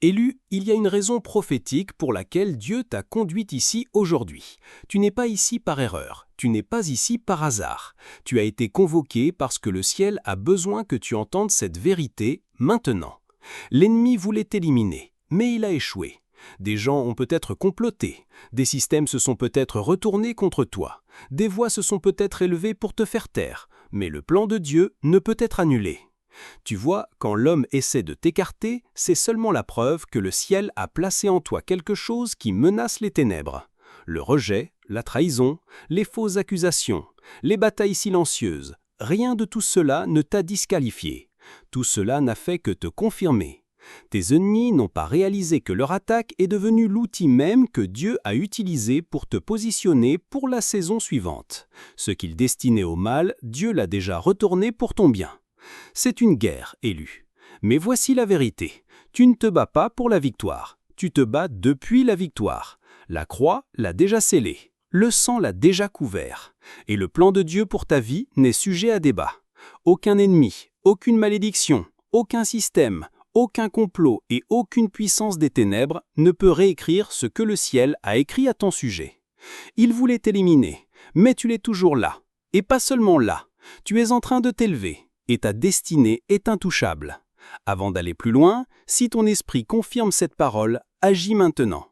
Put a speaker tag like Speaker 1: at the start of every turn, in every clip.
Speaker 1: Élu, il y a une raison prophétique pour laquelle Dieu t'a conduit ici aujourd'hui. Tu n'es pas ici par erreur, tu n'es pas ici par hasard. Tu as été convoqué parce que le ciel a besoin que tu entendes cette vérité maintenant. L'ennemi voulait t'éliminer, mais il a échoué. Des gens ont peut-être comploté, des systèmes se sont peut-être retournés contre toi, des voix se sont peut-être élevées pour te faire taire, mais le plan de Dieu ne peut être annulé. Tu vois, quand l'homme essaie de t'écarter, c'est seulement la preuve que le ciel a placé en toi quelque chose qui menace les ténèbres. Le rejet, la trahison, les fausses accusations, les batailles silencieuses, rien de tout cela ne t'a disqualifié. Tout cela n'a fait que te confirmer. Tes ennemis n'ont pas réalisé que leur attaque est devenue l'outil même que Dieu a utilisé pour te positionner pour la saison suivante. Ce qu'il destinait au mal, Dieu l'a déjà retourné pour ton bien. C'est une guerre, Élu. Mais voici la vérité. Tu ne te bats pas pour la victoire. Tu te bats depuis la victoire. La croix l'a déjà scellée. Le sang l'a déjà couvert. Et le plan de Dieu pour ta vie n'est sujet à débat. Aucun ennemi, aucune malédiction, aucun système, aucun complot et aucune puissance des ténèbres ne peut réécrire ce que le ciel a écrit à ton sujet. Il voulait t'éliminer, mais tu l'es toujours là. Et pas seulement là. Tu es en train de t'élever. Et ta destinée est intouchable. Avant d'aller plus loin, si ton esprit confirme cette parole, agis maintenant.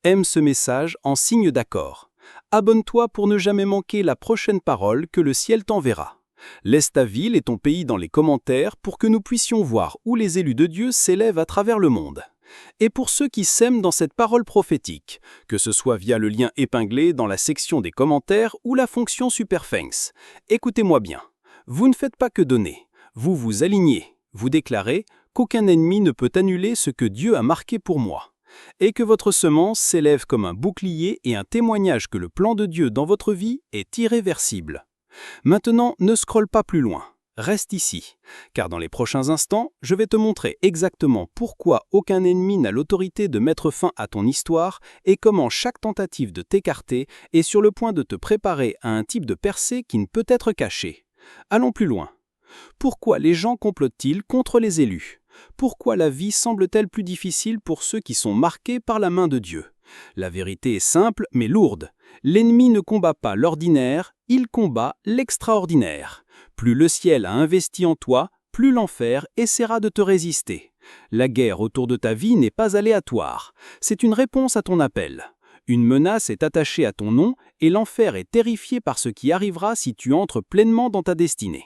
Speaker 1: Aime ce message en signe d'accord. Abonne-toi pour ne jamais manquer la prochaine parole que le ciel t'enverra. Laisse ta ville et ton pays dans les commentaires pour que nous puissions voir où les élus de Dieu s'élèvent à travers le monde. Et pour ceux qui s'aiment dans cette parole prophétique, que ce soit via le lien épinglé dans la section des commentaires ou la fonction Super Thanks, écoutez-moi bien. Vous ne faites pas que donner, vous vous alignez, vous déclarez qu'aucun ennemi ne peut annuler ce que Dieu a marqué pour moi, et que votre semence s'élève comme un bouclier et un témoignage que le plan de Dieu dans votre vie est irréversible. Maintenant, ne scrolle pas plus loin, reste ici, car dans les prochains instants, je vais te montrer exactement pourquoi aucun ennemi n'a l'autorité de mettre fin à ton histoire et comment chaque tentative de t'écarter est sur le point de te préparer à un type de percée qui ne peut être caché. Allons plus loin. Pourquoi les gens complotent-ils contre les élus? Pourquoi la vie semble-t-elle plus difficile pour ceux qui sont marqués par la main de Dieu? La vérité est simple mais lourde. L'ennemi ne combat pas l'ordinaire, il combat l'extraordinaire. Plus le ciel a investi en toi, plus l'enfer essaiera de te résister. La guerre autour de ta vie n'est pas aléatoire. C'est une réponse à ton appel. Une menace est attachée à ton nom et l'enfer est terrifié par ce qui arrivera si tu entres pleinement dans ta destinée.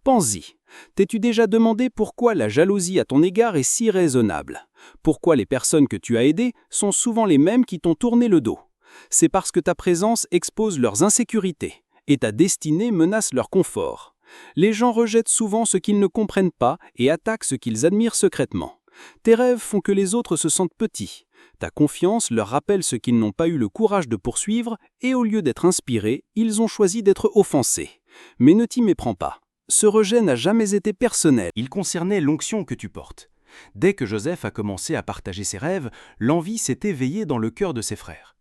Speaker 1: Pense-y. T'es-tu déjà demandé pourquoi la jalousie à ton égard est si raisonnable? Pourquoi les personnes que tu as aidées sont souvent les mêmes qui t'ont tourné le dos? C'est parce que ta présence expose leurs insécurités et ta destinée menace leur confort. Les gens rejettent souvent ce qu'ils ne comprennent pas et attaquent ce qu'ils admirent secrètement. Tes rêves font que les autres se sentent petits. Ta confiance leur rappelle ce qu'ils n'ont pas eu le courage de poursuivre et au lieu d'être inspirés, ils ont choisi d'être offensés. Mais ne t'y méprends pas. Ce rejet n'a jamais été personnel.
Speaker 2: Il concernait l'onction que tu portes. Dès que Joseph a commencé à partager ses rêves, l'envie s'est éveillée dans le cœur de ses frères.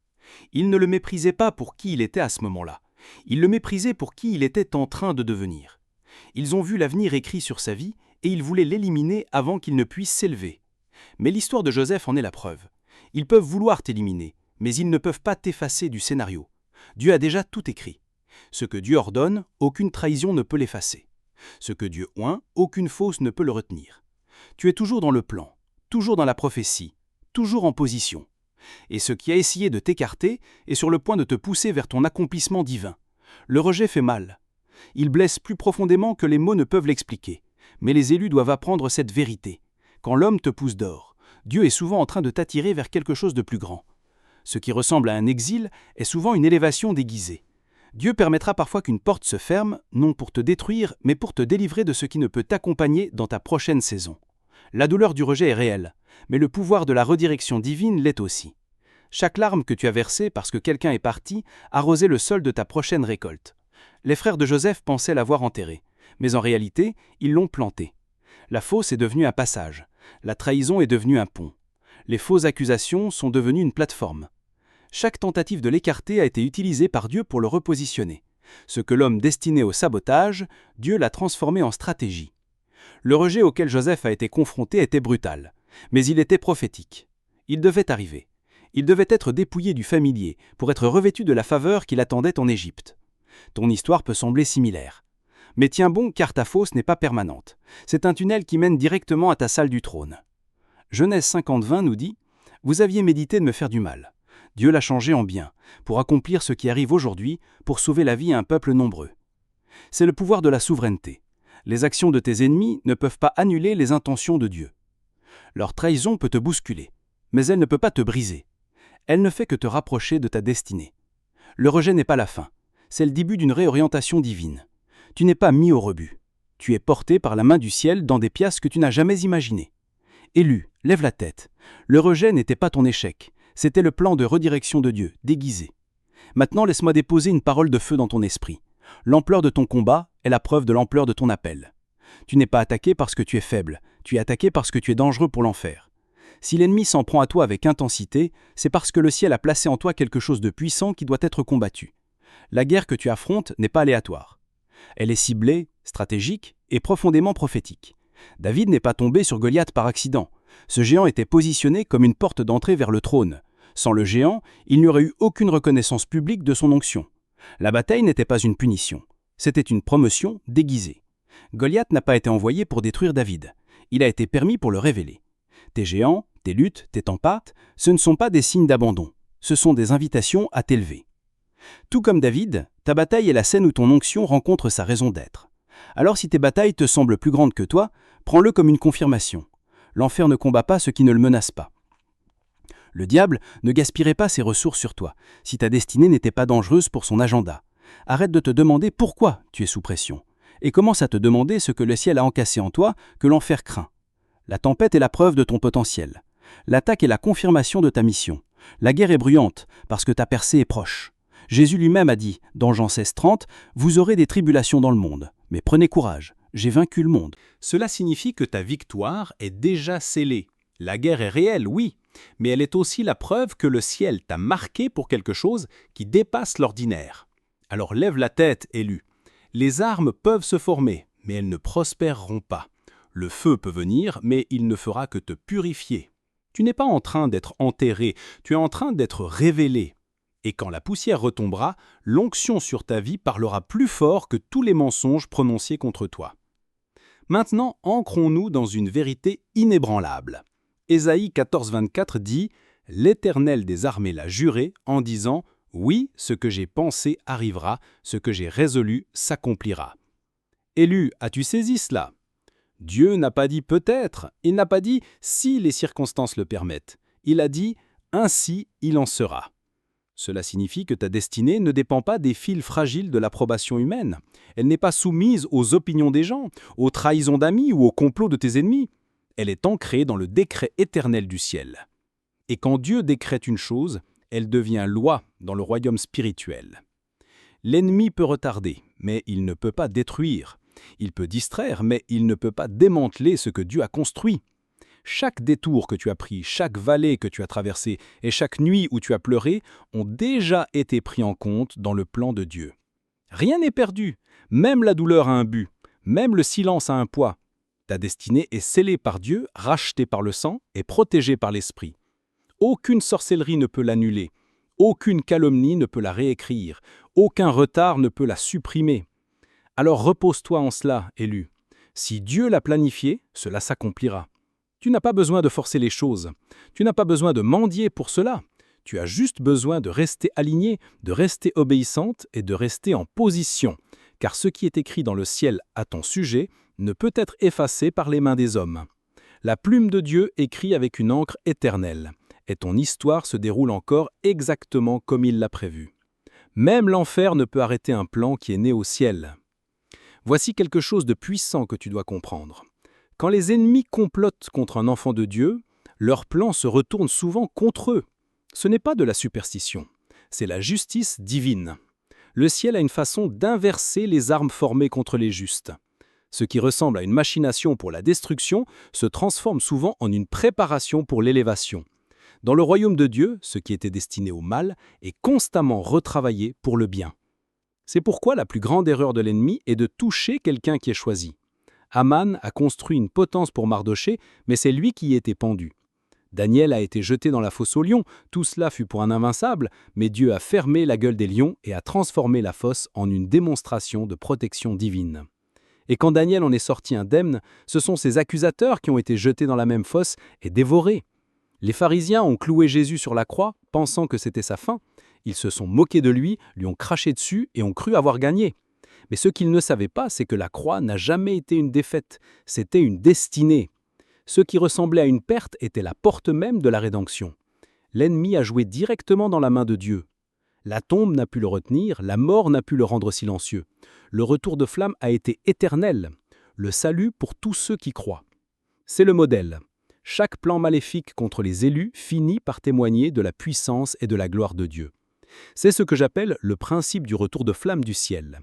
Speaker 2: Ils ne le méprisaient pas pour qui il était à ce moment-là. Ils le méprisaient pour qui il était en train de devenir. Ils ont vu l'avenir écrit sur sa vie et ils voulaient l'éliminer avant qu'il ne puisse s'élever. Mais l'histoire de Joseph en est la preuve. Ils peuvent vouloir t'éliminer, mais ils ne peuvent pas t'effacer du scénario. Dieu a déjà tout écrit. Ce que Dieu ordonne, aucune trahison ne peut l'effacer. Ce que Dieu oint, aucune fausse ne peut le retenir. Tu es toujours dans le plan, toujours dans la prophétie, toujours en position. Et ce qui a essayé de t'écarter est sur le point de te pousser vers ton accomplissement divin. Le rejet fait mal. Il blesse plus profondément que les mots ne peuvent l'expliquer. Mais les élus doivent apprendre cette vérité. Quand l'homme te pousse d'or, Dieu est souvent en train de t'attirer vers quelque chose de plus grand. Ce qui ressemble à un exil est souvent une élévation déguisée. Dieu permettra parfois qu'une porte se ferme, non pour te détruire, mais pour te délivrer de ce qui ne peut t'accompagner dans ta prochaine saison. La douleur du rejet est réelle, mais le pouvoir de la redirection divine l'est aussi. Chaque larme que tu as versée parce que quelqu'un est parti arrosait le sol de ta prochaine récolte. Les frères de Joseph pensaient l'avoir enterré, mais en réalité, ils l'ont planté. La fausse est devenue un passage, la trahison est devenue un pont. Les fausses accusations sont devenues une plateforme. Chaque tentative de l'écarter a été utilisée par Dieu pour le repositionner. Ce que l'homme destinait au sabotage, Dieu l'a transformé en stratégie. Le rejet auquel Joseph a été confronté était brutal, Mais il était prophétique. Il devait arriver. Il devait être dépouillé du familier pour être revêtu de la faveur qui l'attendait en Égypte. Ton histoire peut sembler similaire. Mais tiens bon, car ta fosse n'est pas permanente. C'est un tunnel qui mène directement à ta salle du trône. Genèse 50:20 nous dit « Vous aviez médité de me faire du mal. Dieu l'a changé en bien, pour accomplir ce qui arrive aujourd'hui, pour sauver la vie à un peuple nombreux. » C'est le pouvoir de la souveraineté. Les actions de tes ennemis ne peuvent pas annuler les intentions de Dieu. Leur trahison peut te bousculer, mais elle ne peut pas te briser. Elle ne fait que te rapprocher de ta destinée. Le rejet n'est pas la fin, c'est le début d'une réorientation divine. Tu n'es pas mis au rebut. Tu es porté par la main du ciel dans des pièces que tu n'as jamais imaginées. Élu, lève la tête. Le rejet n'était pas ton échec, c'était le plan de redirection de Dieu, déguisé. Maintenant, laisse-moi déposer une parole de feu dans ton esprit. L'ampleur de ton combat est la preuve de l'ampleur de ton appel. Tu n'es pas attaqué parce que tu es faible, tu es attaqué parce que tu es dangereux pour l'enfer. Si l'ennemi s'en prend à toi avec intensité, c'est parce que le ciel a placé en toi quelque chose de puissant qui doit être combattu. La guerre que tu affrontes n'est pas aléatoire. Elle est ciblée, stratégique et profondément prophétique. David n'est pas tombé sur Goliath par accident. Ce géant était positionné comme une porte d'entrée vers le trône. Sans le géant, il n'y aurait eu aucune reconnaissance publique de son onction. La bataille n'était pas une punition, c'était une promotion déguisée. Goliath n'a pas été envoyé pour détruire David, il a été permis pour le révéler. Tes géants, tes luttes, tes tempêtes, ce ne sont pas des signes d'abandon, ce sont des invitations à t'élever. Tout comme David, ta bataille est la scène où ton onction rencontre sa raison d'être. Alors si tes batailles te semblent plus grandes que toi, prends-le comme une confirmation. L'enfer ne combat pas ce qui ne le menace pas. Le diable ne gaspillerait pas ses ressources sur toi, si ta destinée n'était pas dangereuse pour son agenda. Arrête de te demander pourquoi tu es sous pression, et commence à te demander ce que le ciel a encaissé en toi que l'enfer craint. La tempête est la preuve de ton potentiel. L'attaque est la confirmation de ta mission. La guerre est bruyante, parce que ta percée est proche. Jésus lui-même a dit, dans Jean 16:30, « Vous aurez des tribulations dans le monde, mais prenez courage, j'ai vaincu le monde. »
Speaker 1: Cela signifie que ta victoire est déjà scellée. La guerre est réelle, oui, mais elle est aussi la preuve que le ciel t'a marqué pour quelque chose qui dépasse l'ordinaire. Alors lève la tête, élu. Les armes peuvent se former, mais elles ne prospéreront pas. Le feu peut venir, mais il ne fera que te purifier. Tu n'es pas en train d'être enterré, tu es en train d'être révélé. Et quand la poussière retombera, l'onction sur ta vie parlera plus fort que tous les mensonges prononcés contre toi. Maintenant, ancrons-nous dans une vérité inébranlable. Ésaïe 14:24 dit « L'Éternel des armées l'a juré en disant « Oui, ce que j'ai pensé arrivera, ce que j'ai résolu s'accomplira. » Élu, as-tu saisi cela? Dieu n'a pas dit « peut-être », il n'a pas dit « si les circonstances le permettent ». Il a dit « ainsi il en sera ». Cela signifie que ta destinée ne dépend pas des fils fragiles de l'approbation humaine. Elle n'est pas soumise aux opinions des gens, aux trahisons d'amis ou aux complots de tes ennemis. Elle est ancrée dans le décret éternel du ciel. Et quand Dieu décrète une chose, elle devient loi dans le royaume spirituel. L'ennemi peut retarder, mais il ne peut pas détruire. Il peut distraire, mais il ne peut pas démanteler ce que Dieu a construit. Chaque détour que tu as pris, chaque vallée que tu as traversée et chaque nuit où tu as pleuré ont déjà été pris en compte dans le plan de Dieu. Rien n'est perdu, même la douleur a un but, même le silence a un poids. Ta destinée est scellée par Dieu, rachetée par le sang et protégée par l'Esprit. Aucune sorcellerie ne peut l'annuler, aucune calomnie ne peut la réécrire, aucun retard ne peut la supprimer. Alors repose-toi en cela, élu. Si Dieu l'a planifié, cela s'accomplira. Tu n'as pas besoin de forcer les choses. Tu n'as pas besoin de mendier pour cela. Tu as juste besoin de rester aligné, de rester obéissante et de rester en position. Car ce qui est écrit dans le ciel à ton sujet ne peut être effacé par les mains des hommes. La plume de Dieu écrit avec une encre éternelle. Et ton histoire se déroule encore exactement comme il l'a prévu. Même l'enfer ne peut arrêter un plan qui est né au ciel. Voici quelque chose de puissant que tu dois comprendre. Quand les ennemis complotent contre un enfant de Dieu, leurs plans se retournent souvent contre eux. Ce n'est pas de la superstition, c'est la justice divine. Le ciel a une façon d'inverser les armes formées contre les justes. Ce qui ressemble à une machination pour la destruction se transforme souvent en une préparation pour l'élévation. Dans le royaume de Dieu, ce qui était destiné au mal est constamment retravaillé pour le bien. C'est pourquoi la plus grande erreur de l'ennemi est de toucher quelqu'un qui est choisi.
Speaker 2: Haman a construit une potence pour Mardochée, mais c'est lui qui y était pendu. Daniel a été jeté dans la fosse aux lions, tout cela fut pour un invincible, mais Dieu a fermé la gueule des lions et a transformé la fosse en une démonstration de protection divine. Et quand Daniel en est sorti indemne, ce sont ses accusateurs qui ont été jetés dans la même fosse et dévorés. Les pharisiens ont cloué Jésus sur la croix, pensant que c'était sa fin. Ils se sont moqués de lui ont craché dessus et ont cru avoir gagné. Mais ce qu'ils ne savaient pas, c'est que la croix n'a jamais été une défaite, c'était une destinée. Ce qui ressemblait à une perte était la porte même de la rédemption. L'ennemi a joué directement dans la main de Dieu. La tombe n'a pu le retenir, la mort n'a pu le rendre silencieux. Le retour de flamme a été éternel. Le salut pour tous ceux qui croient. C'est le modèle. Chaque plan maléfique contre les élus finit par témoigner de la puissance et de la gloire de Dieu. C'est ce que j'appelle le principe du retour de flamme du ciel.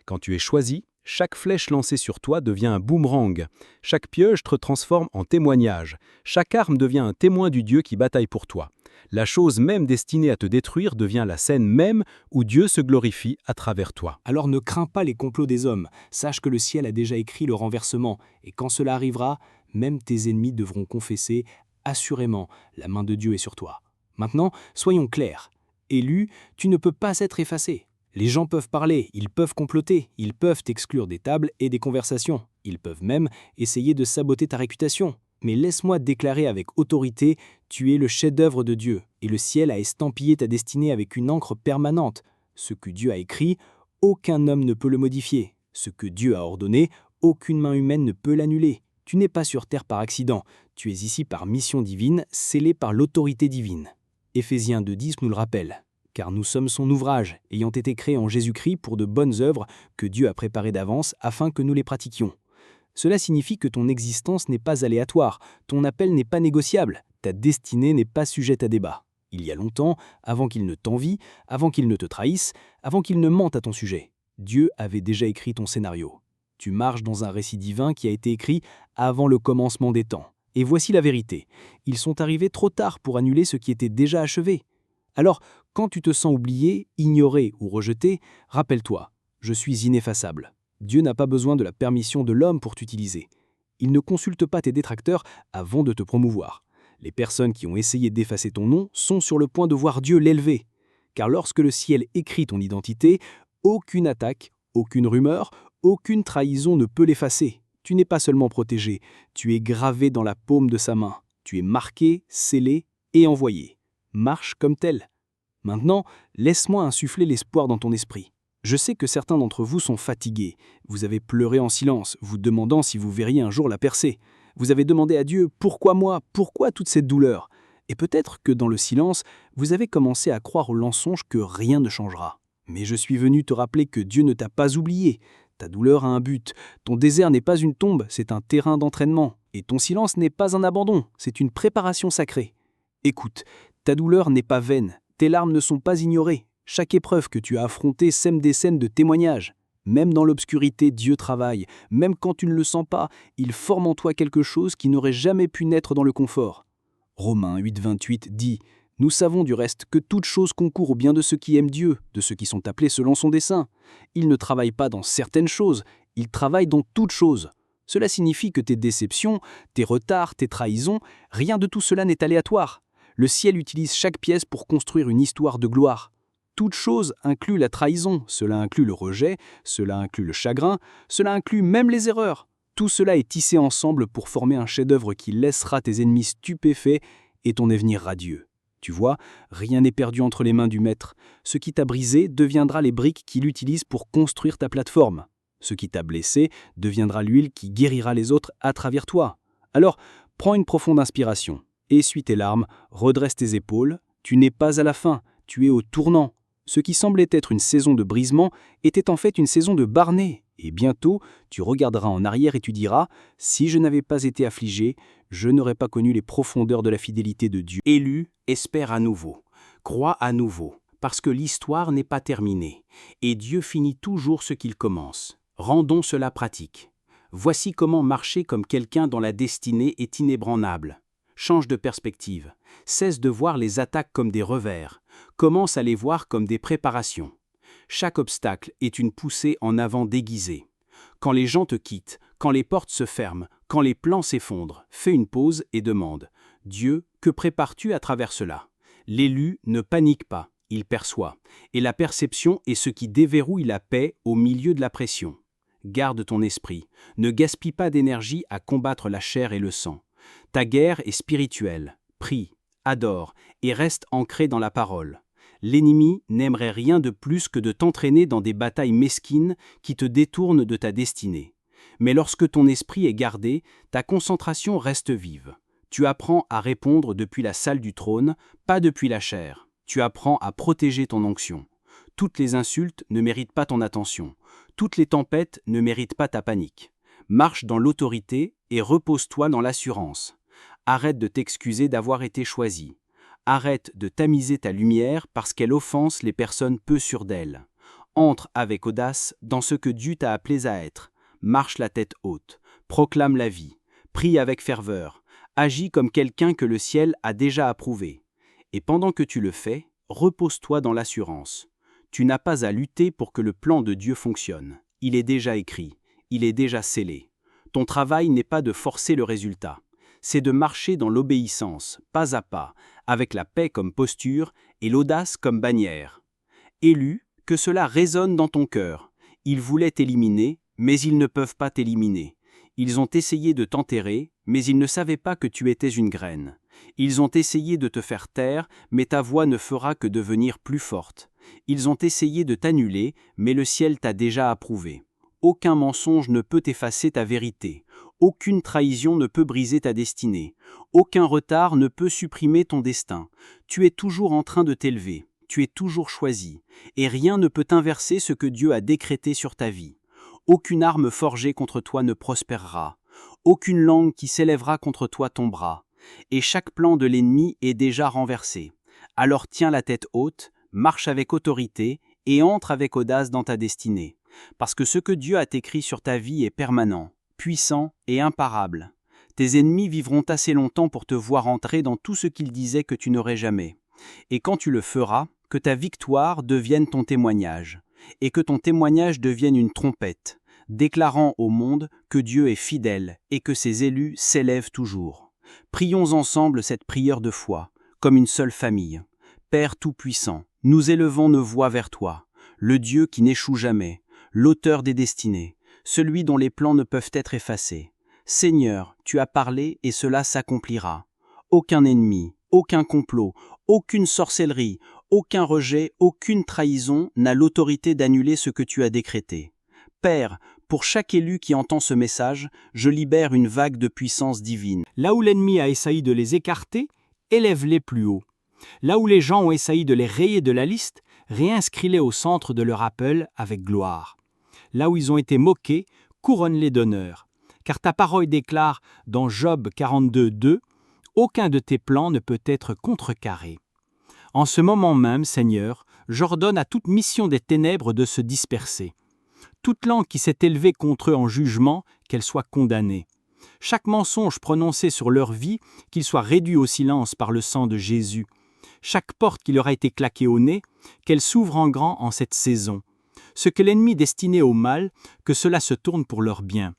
Speaker 2: Quand tu es choisi, chaque flèche lancée sur toi devient un boomerang. Chaque pioche te transforme en témoignage. Chaque arme devient un témoin du Dieu qui bataille pour toi. La chose même destinée à te détruire devient la scène même où Dieu se glorifie à travers toi.
Speaker 1: Alors ne crains pas les complots des hommes. Sache que le ciel a déjà écrit le renversement. Et quand cela arrivera, même tes ennemis devront confesser « Assurément, la main de Dieu est sur toi ». Maintenant, soyons clairs. Élu, tu ne peux pas être effacé. Les gens peuvent parler, ils peuvent comploter, ils peuvent t'exclure des tables et des conversations. Ils peuvent même essayer de saboter ta réputation. Mais laisse-moi déclarer avec autorité, tu es le chef-d'œuvre de Dieu, et le ciel a estampillé ta destinée avec une encre permanente. Ce que Dieu a écrit, aucun homme ne peut le modifier. Ce que Dieu a ordonné, aucune main humaine ne peut l'annuler. Tu n'es pas sur terre par accident, tu es ici par mission divine, scellé par l'autorité divine. Éphésiens 2,10 nous le rappelle. Car nous sommes son ouvrage, ayant été créés en Jésus-Christ pour de bonnes œuvres que Dieu a préparées d'avance afin que nous les pratiquions. Cela signifie que ton existence n'est pas aléatoire, ton appel n'est pas négociable, ta destinée n'est pas sujette à débat. Il y a longtemps, avant qu'il ne t'envie, avant qu'il ne te trahisse, avant qu'il ne mente à ton sujet, Dieu avait déjà écrit ton scénario. Tu marches dans un récit divin qui a été écrit avant le commencement des temps. Et voici la vérité. Ils sont arrivés trop tard pour annuler ce qui était déjà achevé. Alors, quand tu te sens oublié, ignoré ou rejeté, rappelle-toi, je suis ineffaçable. Dieu n'a pas besoin de la permission de l'homme pour t'utiliser. Il ne consulte pas tes détracteurs avant de te promouvoir. Les personnes qui ont essayé d'effacer ton nom sont sur le point de voir Dieu l'élever. Car lorsque le ciel écrit ton identité, aucune attaque, aucune rumeur, aucune trahison ne peut l'effacer. Tu n'es pas seulement protégé, tu es gravé dans la paume de sa main. Tu es marqué, scellé et envoyé. Marche comme tel. Maintenant, laisse-moi insuffler l'espoir dans ton esprit. Je sais que certains d'entre vous sont fatigués. Vous avez pleuré en silence, vous demandant si vous verriez un jour la percée. Vous avez demandé à Dieu « Pourquoi moi ? Pourquoi toute cette douleur ?» Et peut-être que dans le silence, vous avez commencé à croire au mensonge que rien ne changera. Mais je suis venu te rappeler que Dieu ne t'a pas oublié. Ta douleur a un but. Ton désert n'est pas une tombe, c'est un terrain d'entraînement. Et ton silence n'est pas un abandon, c'est une préparation sacrée. Écoute, ta douleur n'est pas vaine, tes larmes ne sont pas ignorées. Chaque épreuve que tu as affrontée sème des scènes de témoignage. Même dans l'obscurité, Dieu travaille. Même quand tu ne le sens pas, il forme en toi quelque chose qui n'aurait jamais pu naître dans le confort. Romains 8,28 dit « Nous savons du reste que toute chose concourt au bien de ceux qui aiment Dieu, de ceux qui sont appelés selon son dessein. Il ne travaille pas dans certaines choses, il travaille dans toutes choses. » Cela signifie que tes déceptions, tes retards, tes trahisons, rien de tout cela n'est aléatoire. Le ciel utilise chaque pièce pour construire une histoire de gloire. Toute chose inclut la trahison, cela inclut le rejet, cela inclut le chagrin, cela inclut même les erreurs. Tout cela est tissé ensemble pour former un chef-d'œuvre qui laissera tes ennemis stupéfaits et ton avenir radieux. Tu vois, rien n'est perdu entre les mains du maître. Ce qui t'a brisé deviendra les briques qu'il utilise pour construire ta plateforme. Ce qui t'a blessé deviendra l'huile qui guérira les autres à travers toi. Alors, prends une profonde inspiration. Essuie tes larmes, redresse tes épaules. Tu n'es pas à la fin, tu es au tournant. Ce qui semblait être une saison de brisement était en fait une saison de barnée. Et bientôt, tu regarderas en arrière et tu diras « Si je n'avais pas été affligé, je n'aurais pas connu les profondeurs de la fidélité de Dieu. »
Speaker 2: Élu, espère à nouveau, crois à nouveau, parce que l'histoire n'est pas terminée, et Dieu finit toujours ce qu'il commence. Rendons cela pratique. Voici comment marcher comme quelqu'un dont la destinée est inébranlable. Change de perspective. Cesse de voir les attaques comme des revers. Commence à les voir comme des préparations. Chaque obstacle est une poussée en avant déguisée. Quand les gens te quittent,
Speaker 1: Quand les portes se ferment, quand les plans s'effondrent, fais une pause et demande « Dieu, que prépares-tu à travers cela ?» L'élu ne panique pas, il perçoit. Et la perception est ce qui déverrouille la paix au milieu de la pression. Garde ton esprit, ne gaspille pas d'énergie à combattre la chair et le sang. Ta guerre est spirituelle, prie, adore et reste ancré dans la parole. L'ennemi n'aimerait rien de plus que de t'entraîner dans des batailles mesquines qui te détournent de ta destinée. Mais lorsque ton esprit est gardé, ta concentration reste vive. Tu apprends à répondre depuis la salle du trône, pas depuis la chair. Tu apprends à protéger ton onction. Toutes les insultes ne méritent pas ton attention. Toutes les tempêtes ne méritent pas ta panique. Marche dans l'autorité et repose-toi dans l'assurance. Arrête de t'excuser d'avoir été choisi. Arrête de tamiser ta lumière parce qu'elle offense les personnes peu sûres d'elle. Entre avec audace dans ce que Dieu t'a appelé à être. Marche la tête haute. Proclame la vie. Prie avec ferveur. Agis comme quelqu'un que le ciel a déjà approuvé. Et pendant que tu le fais, repose-toi dans l'assurance. Tu n'as pas à lutter pour que le plan de Dieu fonctionne. Il est déjà écrit, il est déjà scellé. Ton travail n'est pas de forcer le résultat. C'est de marcher dans l'obéissance, pas à pas, avec la paix comme posture et l'audace comme bannière. Élu, que cela résonne dans ton cœur. Ils voulaient t'éliminer, mais ils ne peuvent pas t'éliminer. Ils ont essayé de t'enterrer, mais ils ne savaient pas que tu étais une graine. Ils ont essayé de te faire taire, mais ta voix ne fera que devenir plus forte. Ils ont essayé de t'annuler, mais le ciel t'a déjà approuvé. Aucun mensonge ne peut effacer ta vérité. Aucune trahison ne peut briser ta destinée. Aucun retard ne peut supprimer ton destin. Tu es toujours en train de t'élever. Tu es toujours choisi. Et rien ne peut inverser ce que Dieu a décrété sur ta vie. Aucune arme forgée contre toi ne prospérera. Aucune langue qui s'élèvera contre toi tombera. Et chaque plan de l'ennemi est déjà renversé. Alors tiens la tête haute, marche avec autorité et entre avec audace dans ta destinée. Parce que ce que Dieu a écrit sur ta vie est permanent, puissant et imparable. Tes ennemis vivront assez longtemps pour te voir entrer dans tout ce qu'ils disaient que tu n'aurais jamais. Et quand tu le feras, que ta victoire devienne ton témoignage. Et que ton témoignage devienne une trompette, déclarant au monde que Dieu est fidèle et que ses élus s'élèvent toujours. Prions ensemble cette prière de foi, comme une seule famille. Père Tout-Puissant, nous élevons nos voix vers toi, le Dieu qui n'échoue jamais, l'auteur des destinées, celui dont les plans ne peuvent être effacés. Seigneur, tu as parlé et cela s'accomplira. Aucun ennemi, aucun complot, aucune sorcellerie, aucun rejet, aucune trahison n'a l'autorité d'annuler ce que tu as décrété. Père, pour chaque élu qui entend ce message, je libère une vague de puissance divine.
Speaker 3: Là où l'ennemi a essayé de les écarter, élève-les plus haut. Là où les gens ont essayé de les rayer de la liste, réinscris-les au centre de leur appel avec gloire. Là où ils ont été moqués, couronne-les d'honneur. Car ta parole déclare dans Job 42:2, « Aucun de tes plans ne peut être contrecarré. » En ce moment même, Seigneur, j'ordonne à toute mission des ténèbres de se disperser. Toute langue qui s'est élevée contre eux en jugement, qu'elle soit condamnée. Chaque mensonge prononcé sur leur vie, qu'il soit réduit au silence par le sang de Jésus. Chaque porte qui leur a été claquée au nez, qu'elle s'ouvre en grand en cette saison. Ce que l'ennemi destinait au mal, que cela se tourne pour leur bien.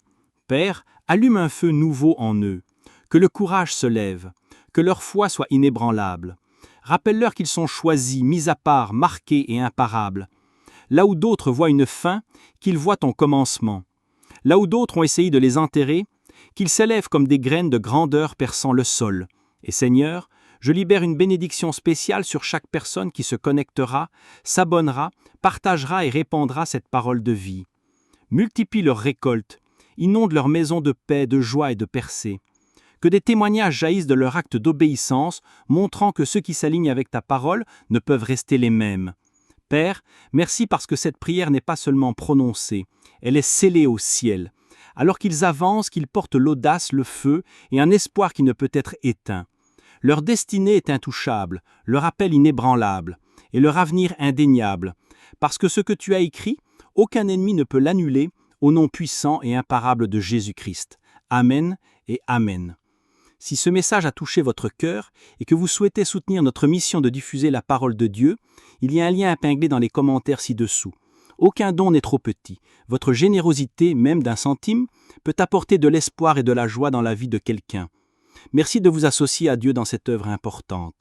Speaker 3: Père, allume un feu nouveau en eux. Que le courage se lève, que leur foi soit inébranlable. Rappelle-leur qu'ils sont choisis, mis à part, marqués et imparables. Là où d'autres voient une fin, qu'ils voient ton commencement. Là où d'autres ont essayé de les enterrer, qu'ils s'élèvent comme des graines de grandeur perçant le sol. Et Seigneur, je libère une bénédiction spéciale sur chaque personne qui se connectera, s'abonnera, partagera et répandra cette parole de vie. Multiplie leurs récoltes, inonde leur maison de paix, de joie et de percée. Que des témoignages jaillissent de leur acte d'obéissance, montrant que ceux qui s'alignent avec ta parole ne peuvent rester les mêmes. Père, merci parce que cette prière n'est pas seulement prononcée, elle est scellée au ciel. Alors qu'ils avancent, qu'ils portent l'audace, le feu et un espoir qui ne peut être éteint. Leur destinée est intouchable, leur appel inébranlable et leur avenir indéniable. Parce que ce que tu as écrit, aucun ennemi ne peut l'annuler au nom puissant et imparable de Jésus-Christ. Amen et Amen. Si ce message a touché votre cœur et que vous souhaitez soutenir notre mission de diffuser la parole de Dieu, il y a un lien épinglé dans les commentaires ci-dessous. Aucun don n'est trop petit. Votre générosité, même d'un centime, peut apporter de l'espoir et de la joie dans la vie de quelqu'un. Merci de vous associer à Dieu dans cette œuvre importante.